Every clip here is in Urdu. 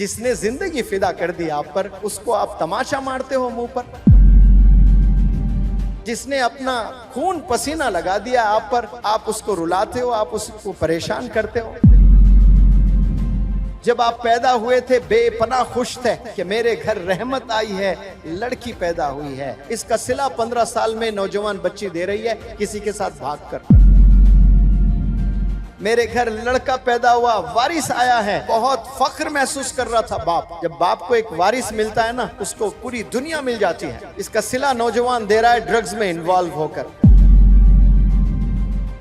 جس نے زندگی فدا کر دی آپ پر، اس کو آپ تماشا مارتے ہو منہ پر؟ جس نے اپنا خون پسینہ لگا دیا آپ پر، آپ اس کو رلاتے ہو، آپ اس کو پریشان کرتے ہو؟ جب آپ پیدا ہوئے تھے بے پناہ خوش تھے کہ میرے گھر رحمت آئی ہے، لڑکی پیدا ہوئی ہے، اس کا صلہ 15 سال میں نوجوان بچی دے رہی ہے کسی کے ساتھ بھاگ کر۔ میرے گھر لڑکا پیدا ہوا، وارث آیا ہے، بہت فخر محسوس کر رہا تھا باپ۔ جب باپ کو ایک وارث ملتا ہے نا، اس کو پوری دنیا مل جاتی ہے۔ اس کا صلہ نوجوان دے رہا ہے ڈرگز میں انوالو ہو کر۔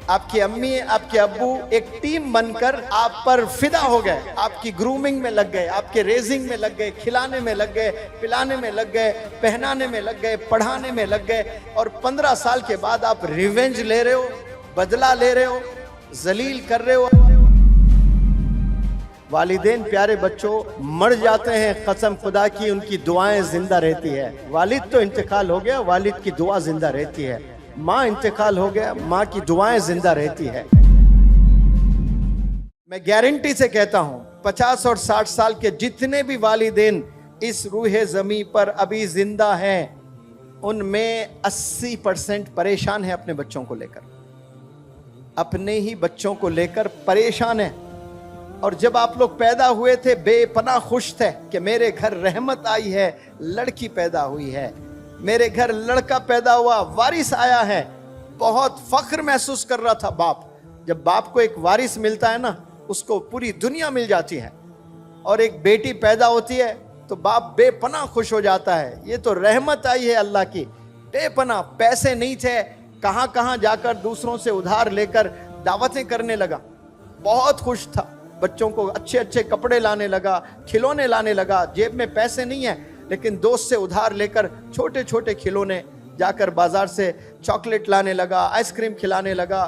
آپ کی امی، آپ کے ابو ایک ٹیم بن کر آپ پر فدا ہو گئے، آپ کی گرومنگ میں لگ گئے، آپ کے ریزنگ میں لگ گئے، کھلانے میں لگ گئے، پلانے میں لگ گئے، پہنانے میں لگ گئے، پڑھانے میں لگ گئے، اور 15 سال کے بعد آپ ریونج لے رہے ہو، بدلہ لے رہے ہو، ذلیل کر رہے ہو۔ والدین پیارے بچوں مر جاتے ہیں، قسم خدا کی ان کی دعائیں زندہ رہتی ہے۔ والد تو انتقال ہو گیا، والد کی دعا زندہ رہتی ہے۔ ماں انتقال ہو گیا، ماں کی دعائیں زندہ رہتی ہے۔ میں گارنٹی سے کہتا ہوں 50 اور 60 سال کے جتنے بھی والدین اس روح زمین پر ابھی زندہ ہیں، ان میں 80% پریشان ہیں اپنے بچوں کو لے کر، اپنے ہی بچوں کو لے کر پریشان ہیں۔ اور جب آپ لوگ پیدا ہوئے تھے بے پناہ خوش تھے کہ میرے گھر رحمت آئی ہے، لڑکی پیدا ہوئی ہے، میرے گھر لڑکا پیدا ہوا، وارث آیا ہے، بہت فخر محسوس کر رہا تھا باپ۔ جب باپ کو ایک وارث ملتا ہے نا، اس کو پوری دنیا مل جاتی ہے۔ اور ایک بیٹی پیدا ہوتی ہے تو باپ بے پناہ خوش ہو جاتا ہے، یہ تو رحمت آئی ہے اللہ کی، بے پناہ۔ پیسے نہیں تھے، کہاں کہاں جا کر دوسروں سے ادھار لے کر دعوتیں کرنے لگا، بہت خوش تھا، بچوں کو اچھے اچھے کپڑے لانے لگا، کھلونے لانے لگا۔ جیب میں پیسے نہیں ہیں لیکن دوست سے ادھار لے کر چھوٹے چھوٹے کھلونے، جا کر بازار سے چاکلیٹ لانے لگا، آئس کریم کھلانے لگا،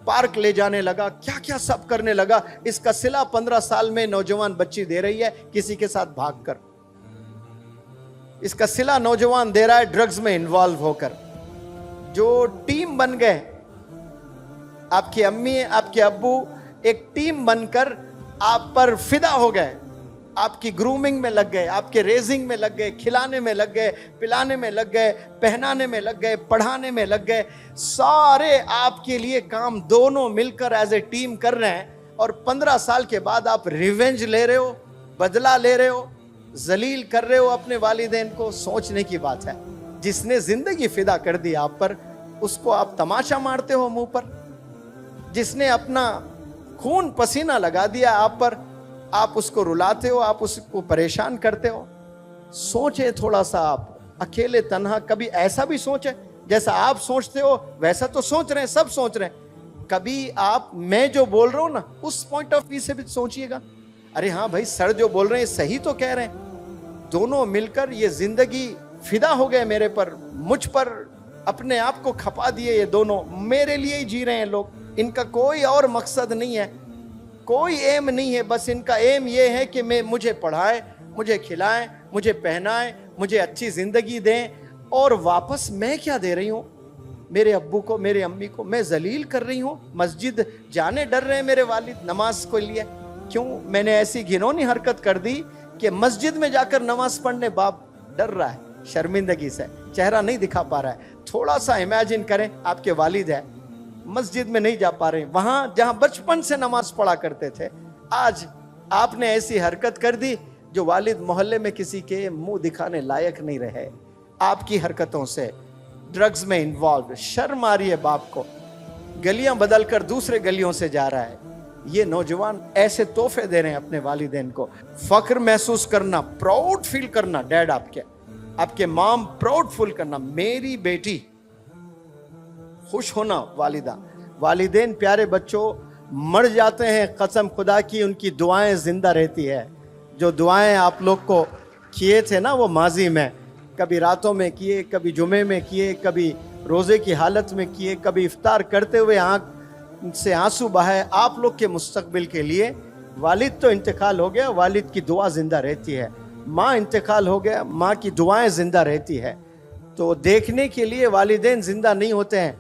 پارک لے جانے لگا، کیا کیا سب کرنے لگا۔ اس کا صلہ 15 سال میں نوجوان بچی دے رہی ہے کسی کے ساتھ بھاگ کر۔ اس کا صلہ نوجوان دے رہا ہے ڈرگز میں انوالو ہو کر۔ جو ٹیم بن گئے، آپ کی امی، آپ کے ابو ایک ٹیم بن کر آپ پر فدا ہو گئے، آپ کی گرومنگ میں لگ گئے، آپ کے ریزنگ میں لگ گئے، کھلانے میں لگ گئے، پلانے میں لگ گئے، پہنانے میں لگ گئے، پڑھانے میں لگ گئے، سارے آپ کے لیے کام دونوں مل کر ایز اے ٹیم کر رہے ہیں۔ اور 15 سال کے بعد آپ ریونج لے رہے ہو، بدلہ لے رہے ہو، ذلیل کر رہے ہو اپنے والدین کو۔ سوچنے کی بات ہے، جس نے زندگی فدا کر دی آپ پر، اس کو آپ تماشا مارتے ہو منہ پر؟ جس نے اپنا خون پسینہ لگا دیا آپ پر، آپ اس کو رلاتے ہو، آپ اس کو پریشان کرتے ہو؟ سوچیں تھوڑا سا، آپ اکیلے تنہا کبھی ایسا بھی سوچیں؟ جیسا آپ سوچتے ہو ویسا تو سوچ رہے ہیں، سب سوچ رہے ہیں۔ کبھی آپ میں جو بول رہا ہوں نا، اس پوائنٹ آف ویو سے بھی سوچئے گا، ارے ہاں بھائی سر جو بول رہے ہیں صحیح تو کہہ رہے ہیں۔ دونوں مل کر یہ زندگی فدا ہو گئے میرے پر، مجھ پر اپنے آپ کو کھپا دیے، یہ دونوں میرے لیے ہی جی رہے ہیں لوگ۔ ان کا کوئی اور مقصد نہیں ہے، کوئی ایم نہیں ہے، بس ان کا ایم یہ ہے کہ مجھے پڑھائیں، مجھے کھلائیں، مجھے پہنائیں، مجھے اچھی زندگی دیں۔ اور واپس میں کیا دے رہی ہوں میرے ابو کو، میرے امی کو؟ میں ذلیل کر رہی ہوں۔ مسجد جانے ڈر رہے ہیں میرے والد نماز کو لیے، کیوں؟ میں نے ایسی گھنونی حرکت کر دی کہ مسجد میں جا کر نماز پڑھنے باپ ڈر رہا ہے، شرمندگی سے چہرہ نہیں دکھا پا رہا ہے۔ تھوڑا سا امیجن کریں، آپ کے والد ہیں، مسجد میں نہیں جا پا رہے، وہاں جہاں بچپن سے نماز پڑھا کرتے تھے، آج آپ نے ایسی حرکت کر دی جو والد محلے میں کسی کے منہ دکھانے لائق نہیں رہے۔ آپ کی حرکتوں سے ڈرگز میں انوالو، شرم آ رہی ہے باپ کو، گلیاں بدل کر دوسرے گلیوں سے جا رہا ہے۔ یہ نوجوان ایسے تحفے دے رہے ہیں اپنے والدین کو۔ فخر محسوس کرنا، پراؤڈ فیل کرنا، ڈیڈ آپ کے مام پراؤڈ فیل کرنا، میری بیٹی، خوش ہونا والدہ۔ والدین پیارے بچوں مر جاتے ہیں، قسم خدا کی ان کی دعائیں زندہ رہتی ہے۔ جو دعائیں آپ لوگ کو کیے تھے نا وہ ماضی میں، کبھی راتوں میں کیے، کبھی جمعے میں کیے، کبھی روزے کی حالت میں کیے، کبھی افطار کرتے ہوئے آنکھ سے آنسو بہائے آپ لوگ کے مستقبل کے لیے۔ والد تو انتقال ہو گیا، والد کی دعا زندہ رہتی ہے۔ ماں انتقال ہو گیا، ماں کی دعائیں زندہ رہتی ہے۔ تو دیکھنے کے لیے والدین زندہ نہیں ہوتے ہیں،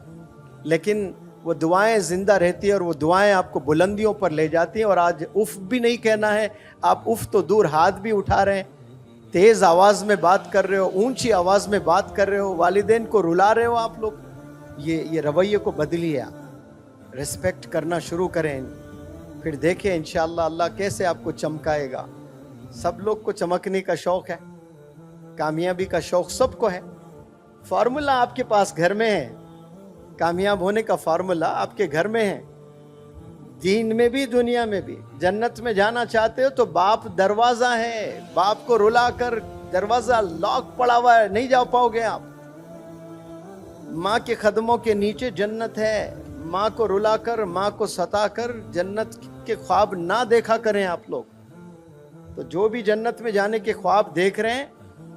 لیکن وہ دعائیں زندہ رہتی ہیں اور وہ دعائیں آپ کو بلندیوں پر لے جاتی ہیں. اور آج اف بھی نہیں کہنا ہے, آپ اف تو دور ہاتھ بھی اٹھا رہے ہیں, تیز آواز میں بات کر رہے ہو, اونچی آواز میں بات کر رہے ہو, والدین کو رلا رہے ہو آپ لوگ. یہ رویے کو بدلیے, آپ ریسپیکٹ کرنا شروع کریں, پھر دیکھیں انشاءاللہ اللہ کیسے آپ کو چمکائے گا. سب لوگ کو چمکنے کا شوق ہے, کامیابی کا شوق سب کو ہے. فارمولہ آپ کے پاس گھر میں ہے, کامیاب ہونے کا فارمولہ آپ کے گھر میں ہے, دین میں بھی دنیا میں بھی. جنت میں جانا چاہتے ہو تو باپ دروازہ ہے, باپ کو رلا کر دروازہ لاک پڑا ہوا ہے, نہیں جا پاؤ گے آپ. ماں کے قدموں کے نیچے جنت ہے, ماں کو رلا کر, ماں کو ستا کر جنت کے خواب نہ دیکھا کریں آپ لوگ. تو جو بھی جنت میں جانے کے خواب دیکھ رہے ہیں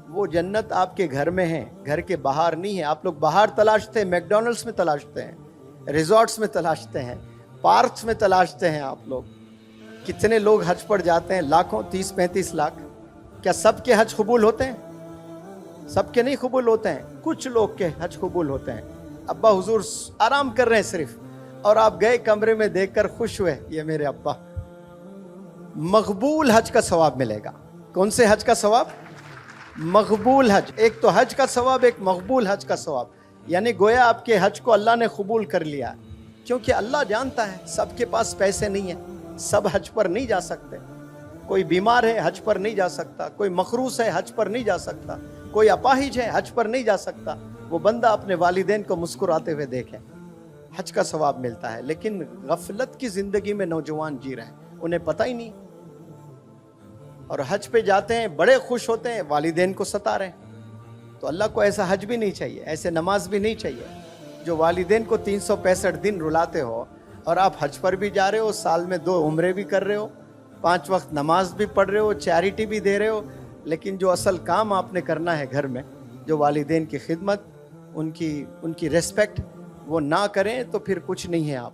وہ جنت آپ کے گھر میں ہے, گھر کے باہر نہیں ہے. آپ لوگ باہر تلاشتے ہیں, میکڈونلڈس میں تلاشتے ہیں, ریزورٹس میں تلاشتے ہیں, پارکس میں تلاشتے ہیں. آپ لوگ کتنے لوگ حج پر جاتے ہیں, لاکھوں, 30-35 لاکھ. کیا سب کے حج قبول ہوتے ہیں؟ سب کے نہیں قبول ہوتے ہیں, کچھ لوگ کے حج قبول ہوتے ہیں. ابا حضور آرام کر رہے ہیں صرف, اور آپ گئے کمرے میں دیکھ کر خوش ہوئے, یہ میرے ابا. مقبول حج کا ثواب ملے گا. کون سے حج کا ثواب؟ مقبول حج. ایک تو حج کا ثواب, ایک مقبول حج کا ثواب. یعنی گویا آپ کے حج کو اللہ نے قبول کر لیا, کیونکہ اللہ جانتا ہے سب کے پاس پیسے نہیں ہیں, سب حج پر نہیں جا سکتے. کوئی بیمار ہے حج پر نہیں جا سکتا, کوئی مخروص ہے حج پر نہیں جا سکتا, کوئی اپاہج ہے حج پر نہیں جا سکتا. وہ بندہ اپنے والدین کو مسکراتے ہوئے دیکھے, حج کا ثواب ملتا ہے. لیکن غفلت کی زندگی میں نوجوان جی رہے ہیں, انہیں پتہ ہی نہیں, اور حج پہ جاتے ہیں بڑے خوش ہوتے ہیں, والدین کو ستا رہے ہیں. تو اللہ کو ایسا حج بھی نہیں چاہیے, ایسے نماز بھی نہیں چاہیے جو والدین کو 365 دن رلاتے ہو. اور آپ حج پر بھی جا رہے ہو, سال میں 2 عمرے بھی کر رہے ہو, 5 وقت نماز بھی پڑھ رہے ہو, چیریٹی بھی دے رہے ہو, لیکن جو اصل کام آپ نے کرنا ہے گھر میں, جو والدین کی خدمت, ان کی ریسپیکٹ, وہ نہ کریں تو پھر کچھ نہیں ہے آپ.